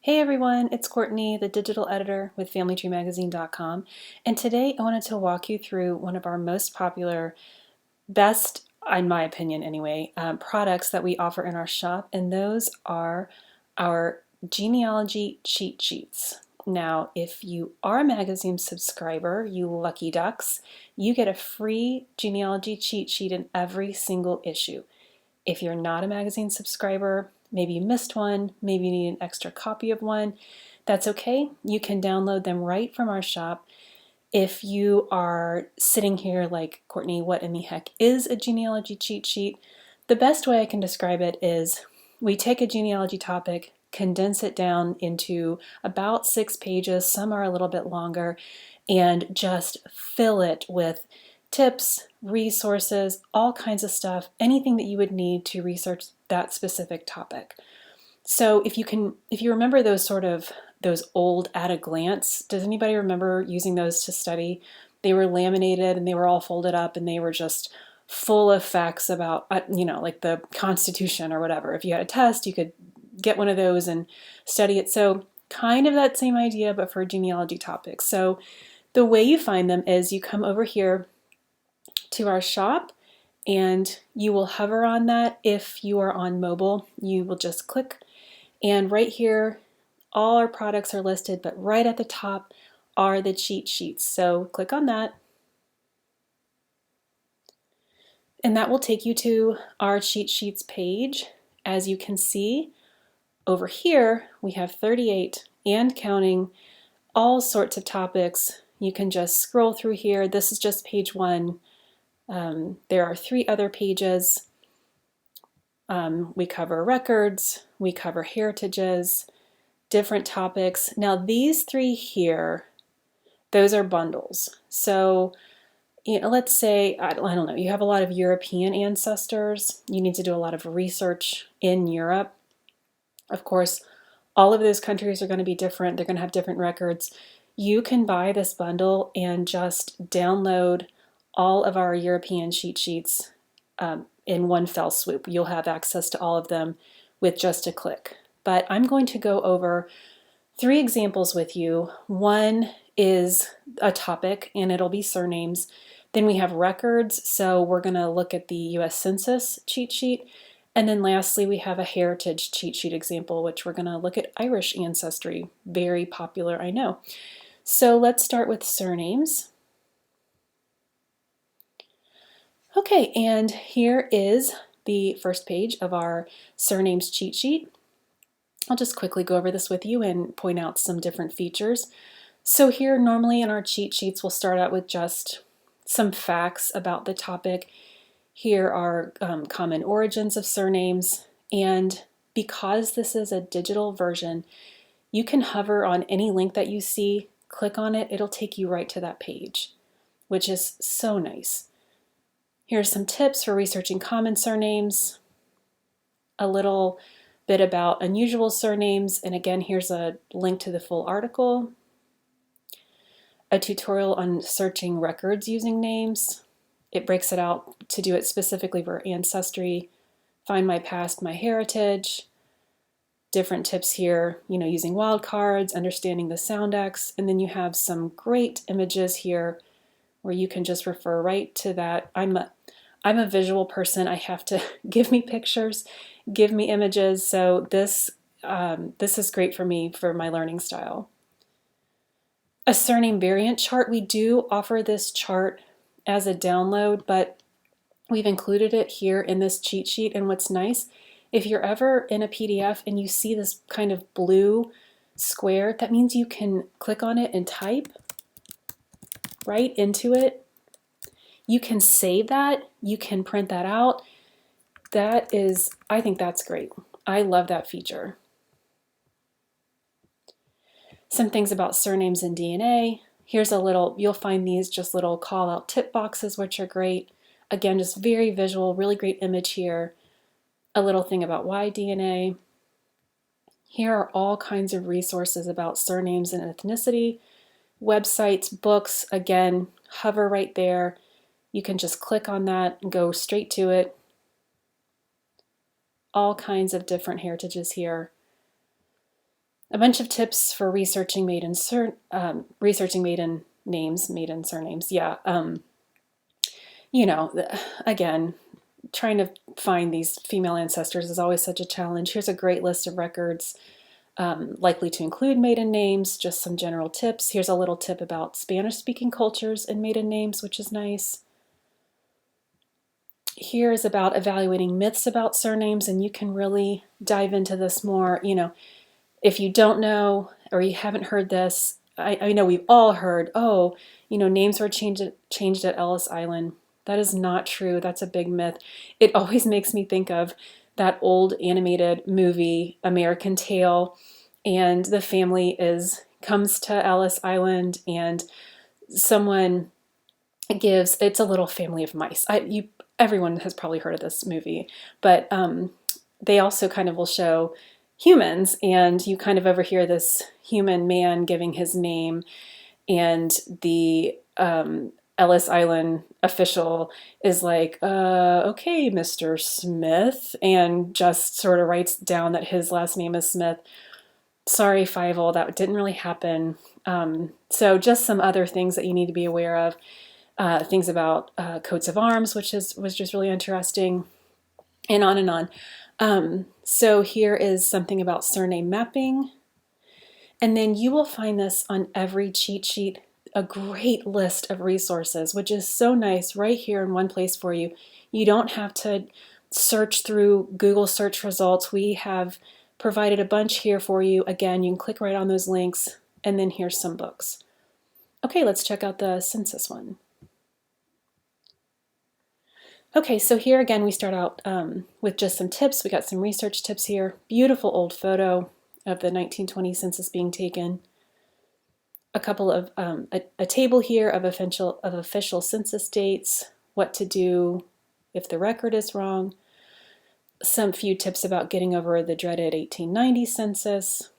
Hey everyone, it's Courtney, the digital editor with FamilyTreeMagazine.com, and today I wanted to walk you through one of our most popular, best, in my opinion anyway, products that we offer in our shop, and those are our genealogy cheat sheets. Now, if you are a magazine subscriber, you lucky ducks, you get a free genealogy cheat sheet in every single issue. If you're not a magazine subscriber, maybe you missed one, maybe you need an extra copy of one, that's okay. You can download them right from our shop. If you are sitting here like, Courtney, what in the heck is a genealogy cheat sheet? The best way I can describe it is we take a genealogy topic, condense it down into about 6 pages, some are a little bit longer, and just fill it with tips, resources, all kinds of stuff, anything that you would need to research that specific topic. So if you remember those old at a glance, does anybody remember using those to study? They were laminated and they were all folded up and they were just full of facts about, like the Constitution or whatever. If you had a test, you could get one of those and study it. So kind of that same idea, but for genealogy topics. So the way you find them is you come over here to our shop and you will hover on that. If you are on mobile, you will just click, and right here all our products are listed, but right at the top are the cheat sheets. So click on that and that will take you to our cheat sheets page. As you can see over here, we have 38 and counting, all sorts of topics. You can just scroll through here. This is just page 1. There are 3 other pages. We cover records, we cover heritages, different topics. Now these 3 here, those are bundles. So let's say, I don't know, you have a lot of European ancestors. You need to do a lot of research in Europe. Of course, all of those countries are going to be different. They're going to have different records. You can buy this bundle and just download all of our European cheat sheets in one fell swoop. You'll have access to all of them with just a click. But I'm going to go over 3 examples with you. One is a topic and it'll be surnames. Then we have records, so we're going to look at the US Census cheat sheet. And then lastly, we have a heritage cheat sheet example, which we're going to look at Irish ancestry. Very popular, I know. So let's start with surnames. Okay, and here is the first page of our surnames cheat sheet. I'll just quickly go over this with you and point out some different features. So here, normally in our cheat sheets, we'll start out with just some facts about the topic. Here are common origins of surnames, and because this is a digital version, you can hover on any link that you see, click on it, it'll take you right to that page, which is so nice. Here's some tips for researching common surnames, a little bit about unusual surnames, and again, here's a link to the full article, a tutorial on searching records using names. It breaks it out to do it specifically for ancestry, find my past, my heritage, different tips here, using wildcards, understanding the sound X, and then you have some great images here where you can just refer right to that. I'm a visual person. I have to give me pictures, give me images, so this is great for me for my learning style. A surname variant chart. We do offer this chart as a download, but we've included it here in this cheat sheet. And what's nice, if you're ever in a PDF and you see this kind of blue square, that means you can click on it and type right into it. You can save that, you can print that out. I think that's great. I love that feature. Some things about surnames and DNA. Here's you'll find these just little call out tip boxes, which are great. Again, just very visual, really great image here. A little thing about Y-DNA. Here are all kinds of resources about surnames and ethnicity. Websites, books, again, hover right there. You can just click on that and go straight to it. All kinds of different heritages here. A bunch of tips for researching maiden names, maiden surnames. Yeah. You know, again, trying to find these female ancestors is always such a challenge. Here's a great list of records likely to include maiden names, just some general tips. Here's a little tip about Spanish-speaking cultures and maiden names, which is nice. Here is about evaluating myths about surnames, and you can really dive into this more. You know, if you don't know or you haven't heard this, I know we've all heard, oh, you know, names were changed at Ellis Island. That is not true. That's a big myth. It always makes me think of that old animated movie, American Tail, and the family comes to Ellis Island, and someone gives, it's a little family of mice. Everyone has probably heard of this movie, but they also kind of will show humans, and you kind of overhear this human man giving his name, and the Ellis Island official is like, okay, Mr. Smith, and just sort of writes down that his last name is Smith. Sorry, Fievel, that didn't really happen. So just some other things that you need to be aware of. Things about coats of arms, which was just really interesting, and on and on. So here is something about surname mapping. And then you will find this on every cheat sheet, a great list of resources, which is so nice right here in one place for you. You don't have to search through Google search results. We have provided a bunch here for you. Again, you can click right on those links, and then here's some books. Okay, let's check out the census one. Okay, so here again we start out with just some tips. We got some research tips here. Beautiful old photo of the 1920 census being taken. A couple of a table here of official census dates, what to do if the record is wrong. Some few tips about getting over the dreaded 1890 census.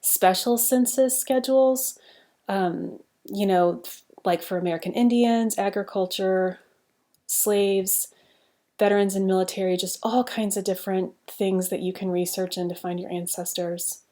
Special census schedules, you know, like for American Indians, agriculture, slaves, veterans and military, just all kinds of different things that you can research in to find your ancestors.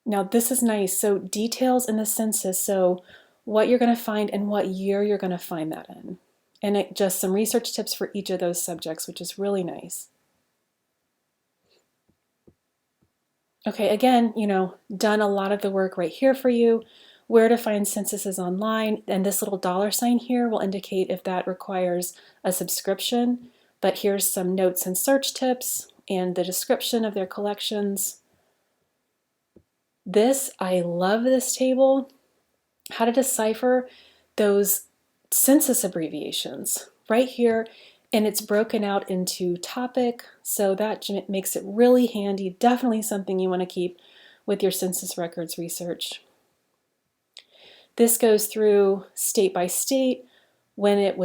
Now this is nice. So details in the census, so what you're going to find and what year you're going to find that in. And just some research tips for each of those subjects, which is really nice. Okay, again, you know, done a lot of the work right here for you. Where to find censuses online, and this little $sign here will indicate if that requires a subscription. But here's some notes and search tips and the description of their collections. I love this table. How to decipher those census abbreviations right here, and it's broken out into topic, so that makes it really handy. Definitely something you want to keep with your census records research. This goes through state by state, when that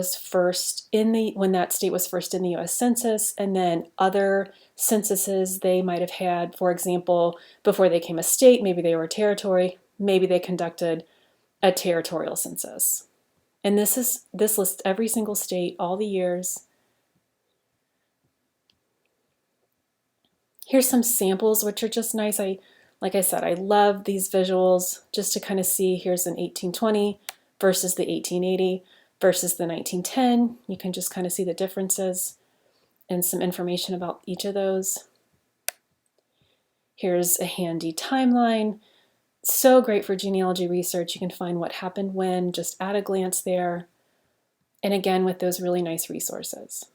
state was first in the US Census, and then other censuses they might have had. For example, before they became a state, maybe they were a territory, maybe they conducted a territorial census. And this lists every single state, all the years. Here's some samples, which are just nice. Like I said, I love these visuals just to kind of see. Here's an 1820 versus the 1880 versus the 1910. You can just kind of see the differences and some information about each of those. Here's a handy timeline. So great for genealogy research. You can find what happened when, just at a glance there. And again, with those really nice resources.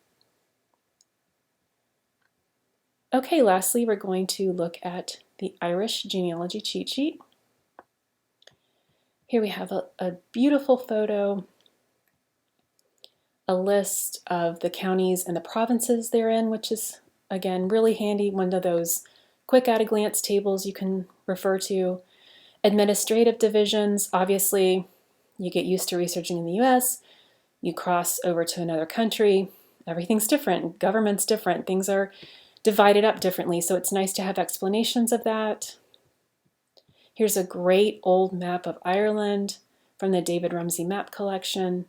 Okay, lastly, we're going to look at the Irish Genealogy cheat sheet. Here we have a beautiful photo, a list of the counties and the provinces they're in, which is, again, really handy. One of those quick at-a-glance tables you can refer to. Administrative divisions, obviously, you get used to researching in the US, you cross over to another country, everything's different, government's different, things are divided up differently, so it's nice to have explanations of that. Here's a great old map of Ireland from the David Rumsey map collection.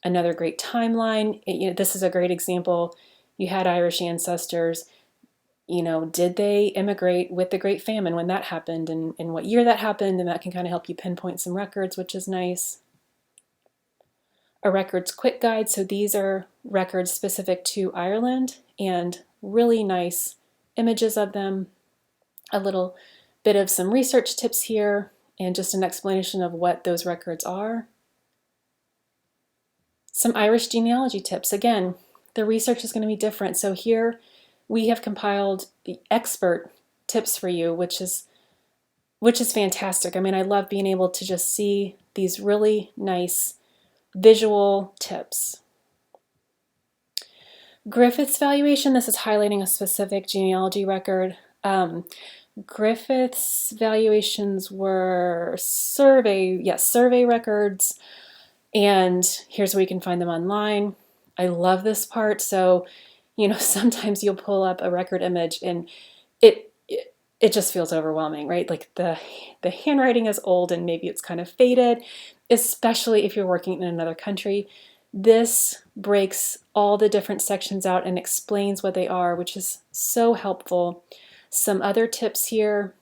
Another great timeline. This is a great example. You had Irish ancestors. You know, did they immigrate with the Great Famine when that happened, and what year that happened, and that can kind of help you pinpoint some records, which is nice. A records quick guide, so these are records specific to Ireland and really nice images of them. A little bit of some research tips here and just an explanation of what those records are. Some Irish genealogy tips. Again, the research is going to be different, so here we have compiled the expert tips for you, which is fantastic. I mean, I love being able to just see these really nice visual tips. Griffith's valuation, this is highlighting a specific genealogy record. Griffith's valuations were survey records, and here's where you can find them online. I love this part. So, you know, sometimes you'll pull up a record image and it just feels overwhelming, right? Like the handwriting is old and maybe it's kind of faded, especially if you're working in another country. This breaks all the different sections out and explains what they are, which is so helpful. Some other tips here.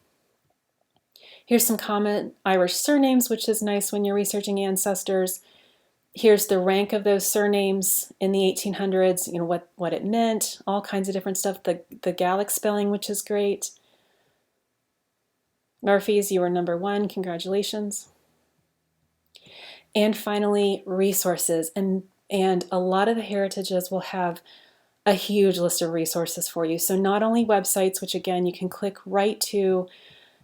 Here's some common Irish surnames, which is nice when you're researching ancestors. Here's the rank of those surnames in the 1800s, you know, what it meant, all kinds of different stuff. The Gaelic spelling, which is great. Murphy's, you were number 1, congratulations. And finally, resources. And a lot of the heritages will have a huge list of resources for you. So not only websites, which again, you can click right to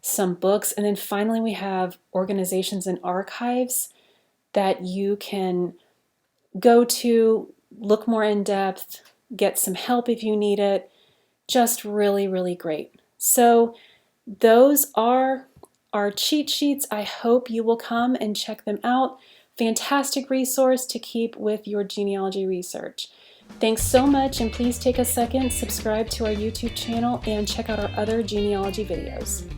some books, and then finally we have organizations and archives that you can go to, look more in depth, get some help if you need it. Just really, really great. So those are our cheat sheets. I hope you will come and check them out. Fantastic resource to keep with your genealogy research. Thanks so much, and please take a second, subscribe to our YouTube channel, and check out our other genealogy videos.